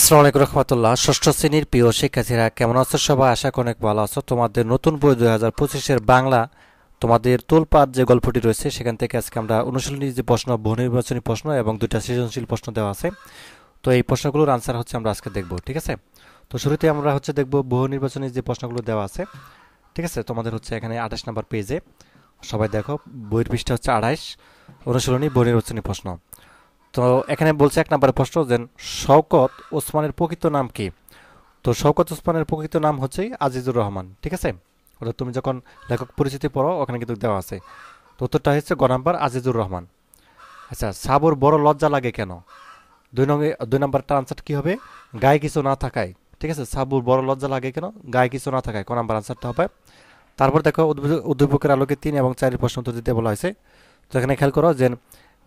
আসসালামু আলাইকুম রহমতুল্লাহ। ষষ্ঠ শ্রেণীর প্রিয় শিক্ষার্থীরা কেমন আছো? সবাই আশা করি অনেক ভালো আছো। তোমাদের নতুন বই 2025-এর বাংলা তোমাদের তোলপাড় যে গল্পটি রয়েছে সেখান থেকে আজকে আমরা অনুশীলনী যে প্রশ্ন, বহু নির্বাচনী প্রশ্ন এবং দুইটা সৃজনশীল প্রশ্ন দেওয়া আছে। তো এই প্রশ্নগুলোর আনসার হচ্ছে আমরা আজকে দেখব, ঠিক আছে? তো শুরুতে আমরা হচ্ছে দেখব বহু নির্বাচনী যে প্রশ্নগুলো দেওয়া আছে, ঠিক আছে? তোমাদের হচ্ছে এখানে 28 নম্বর পেজে, সবাই দেখো, বইয়ের পৃষ্ঠা হচ্ছে 28, অনুশীলনী বহু নির্বাচনী প্রশ্ন। তো এখানে বলছে 1 নম্বরের প্রশ্ন যে শওকত ওসমানের প্রকৃত নাম কি? তো শওকত ওসমানের প্রকৃত নাম হচ্ছে আজিজুর রহমান, ঠিক আছে? ওটা তুমি যখন লেখক পরিচিতি পড়ো ওখানে কিন্তু দেওয়া আছে। তো উত্তরটা হচ্ছে গ নাম্বার, আজিজুর রহমান। আচ্ছা, সাবুর বড় লজ্জা লাগে কেন? দুই নম্বরটা আনসার কি হবে? গায়ে কিছু না থাকায়, ঠিক আছে? সাবুর বড় লজ্জা লাগে কেন? গায়ে কিছু না থাকায়, ক নাম্বার আনসারটা হবে। তারপর দেখো উদ্দীপকের আলোকে 3 এবং 4 প্রশ্ন উত্তর দিতে বলা হয়েছে। তো এখানে খেয়াল করো যে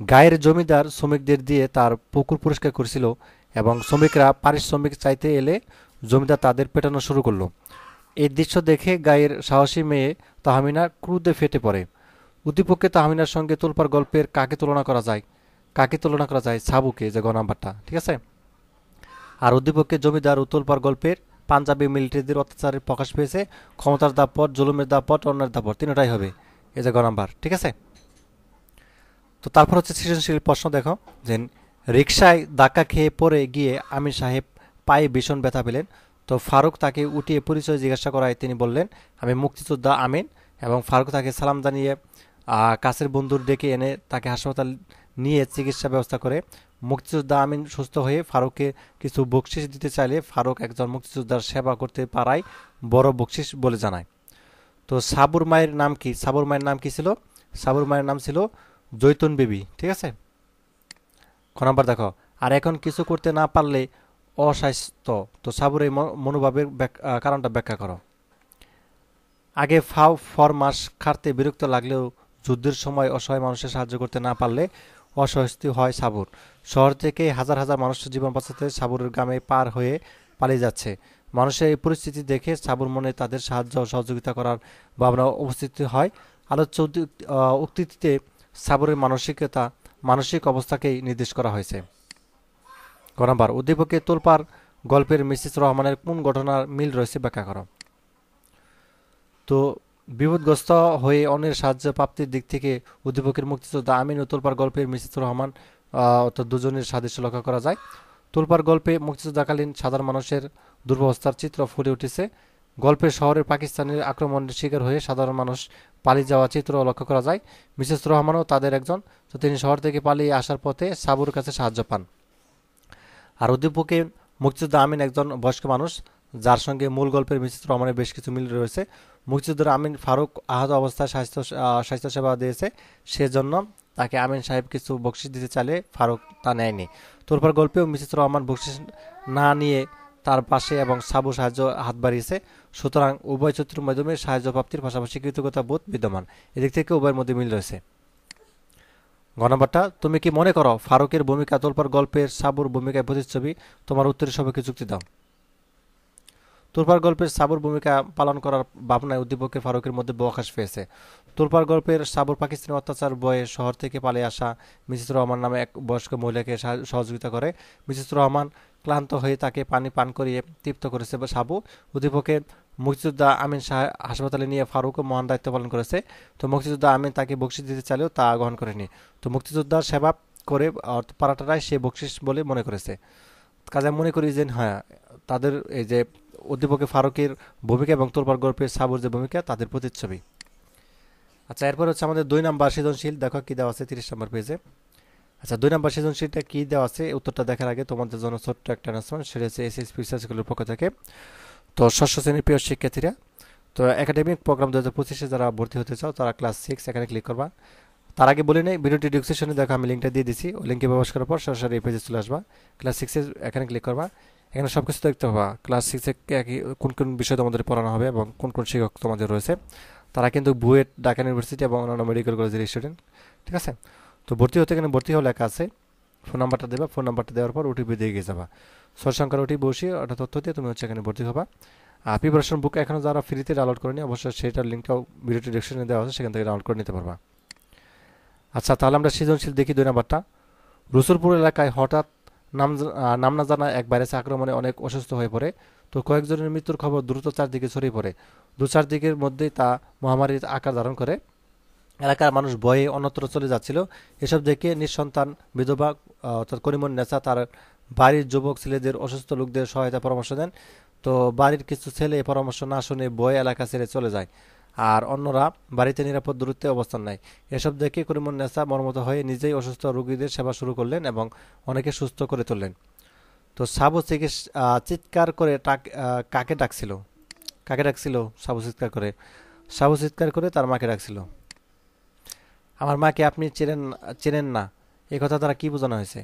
গায়ের জমিদার শ্রমিকদের দিয়ে তার পুকুর পরিষ্কার করেছিল এবং শ্রমিকরা পারিশ্রমিক চাইতে এলে জমিদার তাদের পেটানো শুরু করলো। এই দৃশ্য দেখে গায়ের সাহসী মেয়ে তাহমিনা ক্রুদ্ধে ফেটে পড়ে। উদ্দীপকে তাহমিনার সঙ্গে তোলপাড় গল্পের কাকে তুলনা করা যায়? কাকে তুলনা করা যায়? সাবুকে, যে গ নাম্বারটা, ঠিক আছে? আর উদ্দীপকে জমিদার ও তোলপাড় গল্পের পাঞ্জাবি মিলিটারিদের অত্যাচারের প্রকাশ পেয়েছে ক্ষমতার দাপট, জুলুমের দাপট, অন্যের দাপট, তিনটাই হবে, এই যে গ নাম্বার, ঠিক আছে? তো তারপর হচ্ছে সৃজনশীল প্রশ্ন দেখো যে রিকশায় ধাক্কা খেয়ে পড়ে গিয়ে আমির সাহেব পায়ে ভীষণ ব্যথা পেলেন। তো ফারুক তাকে উঠিয়ে পরিচয় জিজ্ঞাসা করায় তিনি বললেন, আমি মুক্তিযোদ্ধা আমিন। এবং ফারুক তাকে সালাম জানিয়ে কাছের বন্ধুর ডেকে এনে তাকে হাসপাতাল নিয়ে চিকিৎসা ব্যবস্থা করে। মুক্তিযোদ্ধা আমিন সুস্থ হয়ে ফারুককে কিছু বকশিস দিতে চাইলে ফারুক একজন মুক্তিযোদ্ধার সেবা করতে পারায় বড় বকশিস বলে জানায়। তো সাবুর মায়ের নাম কি? সাবুর মায়ের নাম কি ছিল? সাবুর মায়ের নাম ছিল জৈতুন বিবি, ঠিক আছে? খ নাম্বার দেখো, আর এখন কিছু করতে না পারলে অস্বাস্থ্য। তো সাবুর এই মনোভাবের কারণটা ব্যাখ্যা করো। আগে ফাও ফরমাস খাটতে বিরক্ত লাগলেও যুদ্ধের সময় অসহায় মানুষের সাহায্য করতে না পারলে অস্বস্তি হয় সাবুর। শহর থেকে হাজার হাজার মানুষের জীবন বাঁচাতে সাবুরের গ্রামে পার হয়ে পালিয়ে যাচ্ছে। মানুষের এই পরিস্থিতি দেখে সাবুর মনে তাদের সাহায্য ও সহযোগিতা করার ভাবনা উপস্থিত হয়। আলোচ্য উক্তিতে সাবুরের মানসিক অবস্থাকেই নির্দেশ করা হয়েছে। গ নাম্বার, উদ্দীপকে তোলপাড় গল্পের মিসেস রহমানের কোন ঘটনার মিল রয়েছে ব্যাখ্যা করো। তো বিপদগ্রস্ত হয়ে অন্যের সাহায্য প্রাপ্তির দিক থেকে উদ্দীপকের মুক্তিযোদ্ধা আমিন ও তোলপাড় গল্পের মিসেস রহমান অর্থাৎ দুজনের সাদৃশ্য লক্ষ্য করা যায়। তোলপাড় গল্পে মুক্তিযুদ্ধকালীন সাধারণ মানুষের দুর্বস্থার চিত্র ফুটে উঠেছে। গল্পে শহরের পাকিস্তানের আক্রমণের শিকার হয়ে সাধারণ মানুষ পালিয়ে যাওয়া চিত্র লক্ষ্য করা যায়। মিসেস রহমানও তাদের একজন। তো তিনি শহর থেকে পালিয়ে আসার পথে সাবুর কাছে সাহায্য পান। আর উদ্দীপকে মুক্তিযোদ্ধা আমিন একজন বয়স্ক মানুষ যার সঙ্গে মূল গল্পের মিসেস রহমানের বেশ কিছু মিল রয়েছে। মুক্তিযোদ্ধা আমিন ফারুক আহত অবস্থায় স্বাস্থ্যসেবা দিয়েছে, সেজন্য তাকে আমিন সাহেব কিছু বকশিস দিতে চাইলে ফারুক তা নেয়নি। তোলপাড় গল্পেও মিসেস রহমান বকশিস না নিয়ে তার পাশে এবং সাবু সাহায্য হাত বাড়িয়েছে। সুতরাং উভয় চরিত্রের মাধ্যমে সাহায্য প্রাপ্তির পাশাপাশি কৃতজ্ঞতা বোধ বিদ্যমান। এদিক থেকে উভয়ের মধ্যে মিল রয়েছে। গ নাম্বারটা, তুমি কি মনে করো ফারুকের ভূমিকা তোলপাড় গল্পের সাবুর ভূমিকায় প্রতিচ্ছবি? তোমার উত্তরের সবাইকে যুক্তি দাও। তোলপাড় গল্পের সাবুর ভূমিকা পালন করার ভাবনায় উদ্দীপকে ফারুকের মধ্যে বকাশ পেয়েছে। তোলপাড় গল্পের সাবুর পাকিস্তানি অত্যাচার বয়ে শহর থেকে পালিয়ে আসা মিসেস রহমান নামে এক বয়স্ক মহিলাকে সহযোগিতা করে। মিসেস রহমান ক্লান্ত হয়ে তাকে পানি পান করিয়ে তৃপ্ত করেছে সাবু। উদ্দীপকে মুক্তিযোদ্ধা আমিন হাসপাতালে নিয়ে ফারুকও মহান দায়িত্ব পালন করেছে। তো মুক্তিযোদ্ধা আমিন তাকে বকশিস দিতে চাইলেও তা গ্রহণ করেনি। তো মুক্তিযোদ্ধার সেবা করে পারাটারাই সে বকশিস বলে মনে করেছে। কাজে মনে করি যে হ্যাঁ, তাদের এই যে উদ্দীপকে ফারুকের ভূমিকা এবং তোলপাড় গল্পের সাবুর যে ভূমিকা তাদের প্রতিচ্ছবি। আচ্ছা, এরপর হচ্ছে আমাদের 2 নাম্বার সৃজনশীল। দেখো কি দেওয়া আছে 30 নম্বর পেজে। আচ্ছা, 2 নাম্বার সৃজনশীলটা কি দেওয়া আছে উত্তরটা দেখার আগে তোমাদের জন্য ছোট্ট একটা অ্যানাউন্সমেন্ট, সেটা হচ্ছে এসএসপি রিসার্চ স্কুলের পক্ষ থেকে। তো ষষ্ঠ শ্রেণীর প্রিয় শিক্ষার্থীরা, তো একাডেমিক প্রোগ্রাম 2025-এ যারা ভর্তি হতে চাও তারা ক্লাস 6 এখানে ক্লিক করবা। তার আগে বলে নেই, ভিডিওটি ডিসক্রিপশনে দেখো আমি লিঙ্কটা দিয়ে দিছি, ওই লিঙ্কে প্রবেশ করার পর সরাসরি এই পেজে চলে আসবা। ক্লাস 6 এখানে ক্লিক করবা। এখানে সব কিছু দেখতে পাবা, ক্লাস 6-এ কোন কোন বিষয় তোমাদের পড়ানো হবে এবং কোন কোন শিক্ষক তোমাদের রয়েছে। তারা কিন্তু বুয়েট, ঢাকা ইউনিভার্সিটি এবং অন্যান্য মেডিকেল কলেজের স্টুডেন্ট, ঠিক আছে? তো ভর্তি হতে এখানে ভর্তি হওয়া লেখা আছে। ফোন নাম্বারটা দেবা, ফোন নাম্বারটা দেওয়ার পর ওটিপি দিয়ে গিয়ে যাবা। 6 সংখ্যার ওটিপি বসিয়ে ওটা তথ্য দিয়ে তুমি হচ্ছে এখানে ভর্তি হবা। আর প্রিপারেশন বুক এখনও যারা ফ্রিতে ডাউনলোড করেনি অবশ্যই সেটার লিঙ্কটাও ভিডিওটি ডিসক্রিপশনে দেওয়া আছে, সেখান থেকে ডাউনলোড করে নিতে পারবা। আচ্ছা, তাহলে আমরা সৃজনশীল দেখি 2 নাম্বারটা। রসুলপুর এলাকায় হঠাৎ নাম না জানা এক ভাইরাসের আক্রমণে অনেক অসুস্থ হয়ে পড়ে। তো কয়েকজনের মৃত্যুর খবর দ্রুত চারদিকে ছড়িয়ে পড়ে। দু চার দিকের মধ্যেই তা মহামারীর আকার ধারণ করে। এলাকার মানুষ ভয়ে অন্যত্র চলে যাচ্ছিল। এসব দেখে নিঃসন্তান বিধবা অর্থাৎ করিমুন্নেছা তার বাড়ির যুবক ছেলেদের অসুস্থ লোকদের সহায়তা পরামর্শ দেন। তো বাড়ির কিছু ছেলে এই পরামর্শ না শুনে ভয়ে এলাকা ছেড়ে চলে যায়, আর অন্যরা বাড়িতে নিরাপদ দূরত্বে অবস্থান নেয়। এসব দেখে করিমুন্নেছা মর্মাহত হয়ে নিজেই অসুস্থ রোগীদের সেবা শুরু করলেন এবং অনেকে সুস্থ করে তুললেন। তো সাবু চিৎকার করে কাকে ডাকছিল? কাকে ডাকছিল সাবু চিৎকার করে? সাবু চিৎকার করে তার মাকে ডাকছিল। আমার মাকে আপনি চেনেন না, এই কথা দ্বারা কি বোঝানো হয়েছে?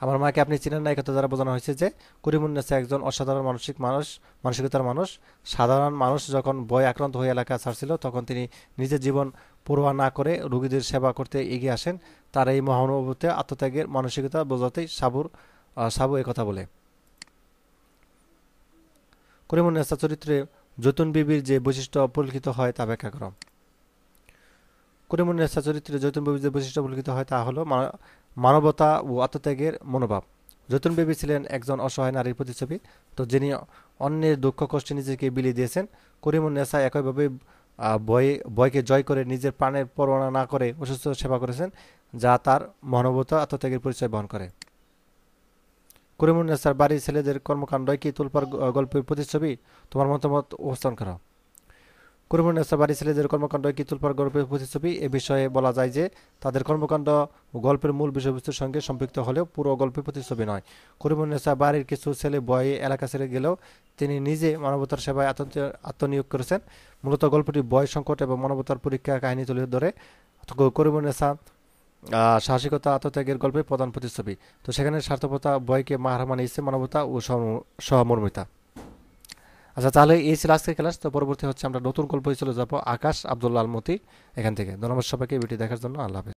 আমার মাকে আপনি চেনেন না এই কথা দ্বারা বোঝানো হয়েছে যে করিমুন্নেছা একজন অসাধারণ মানসিকতার মানুষ। সাধারণ মানুষ যখন ভয়ে আক্রান্ত হয়ে এলাকা ছাড়ছিল, তখন তিনি নিজের জীবন পরোয়া না করে রোগীদের সেবা করতে এগিয়ে আসেন। তার এই মহানুভূতি আত্মত্যাগের মানসিকতা বোঝাতেই সাবু এই কথা বলে। করিমুন্নেছা চরিত্রে জৈতুন বিবির যে বৈশিষ্ট্য পরিলক্ষিত হয় তা ব্যাখ্যা করো। করিমুন্নেছা চরিত্রে জৈতুন বিবির যে বৈশিষ্ট্য পরিলক্ষিত হয় তা হলো মানবতা ও আত্মত্যাগের মনোভাব। জৈতুন বিবি ছিলেন একজন অসহায় নারীর প্রতিচ্ছবি, তো যিনি অন্যের দুঃখ কষ্টে নিজেকে বিলিয়ে দিয়েছেন। করিমুন্নেছা একইভাবে ভয়কে জয় করে নিজের প্রাণের পরোয়া না করে অসুস্থ সেবা করেছেন, যা তার মানবতা আত্মত্যাগের পরিচয় বহন করে। করিমুন্নেছার বাড়ির ছেলেদের কর্মকাণ্ডই কি তুলপার গল্পের প্রতিচ্ছবি? তোমার মতামত উপস্থাপন করা। করিমুন্নেছা বাড়ির ছেলেদের কর্মকাণ্ড কি তুলপার গল্পের প্রতিচ্ছবি? এ বিষয়ে বলা যায় যে তাদের কর্মকাণ্ড গল্পের মূল বিষয়বস্তুর সঙ্গে সম্পৃক্ত হলেও পুরো গল্পের প্রতিচ্ছবি নয়। করিমুন্নেছা বাড়ির কিছু ছেলে ভয়ে এলাকা ছেড়ে গেলেও তিনি নিজে মানবতার সেবায় আত্মনিয়োগ করেছেন। মূলত গল্পটি ভয়, সংকট এবং মানবতার পরীক্ষা কাহিনী তুলে ধরে। করিমুন্নেছা সাহসিকতা, আত্মত্যাগের গল্পের প্রধান প্রতিচ্ছবি। তো সেখানে স্বার্থপরতা ভয়কে মার মানিয়েছে মানবতা ও সহমর্মিতা। আচ্ছা, তাহলে এই ছিল আজকের ক্লাস। তো পরবর্তী হচ্ছে আমরা নতুন গল্পে চলে যাবো আকাশ আব্দুল্লাহ আল মতি এখান থেকে। ধন্যবাদ সবাইকে ভিডিও দেখার জন্য। আল্লাহ হাফেজ।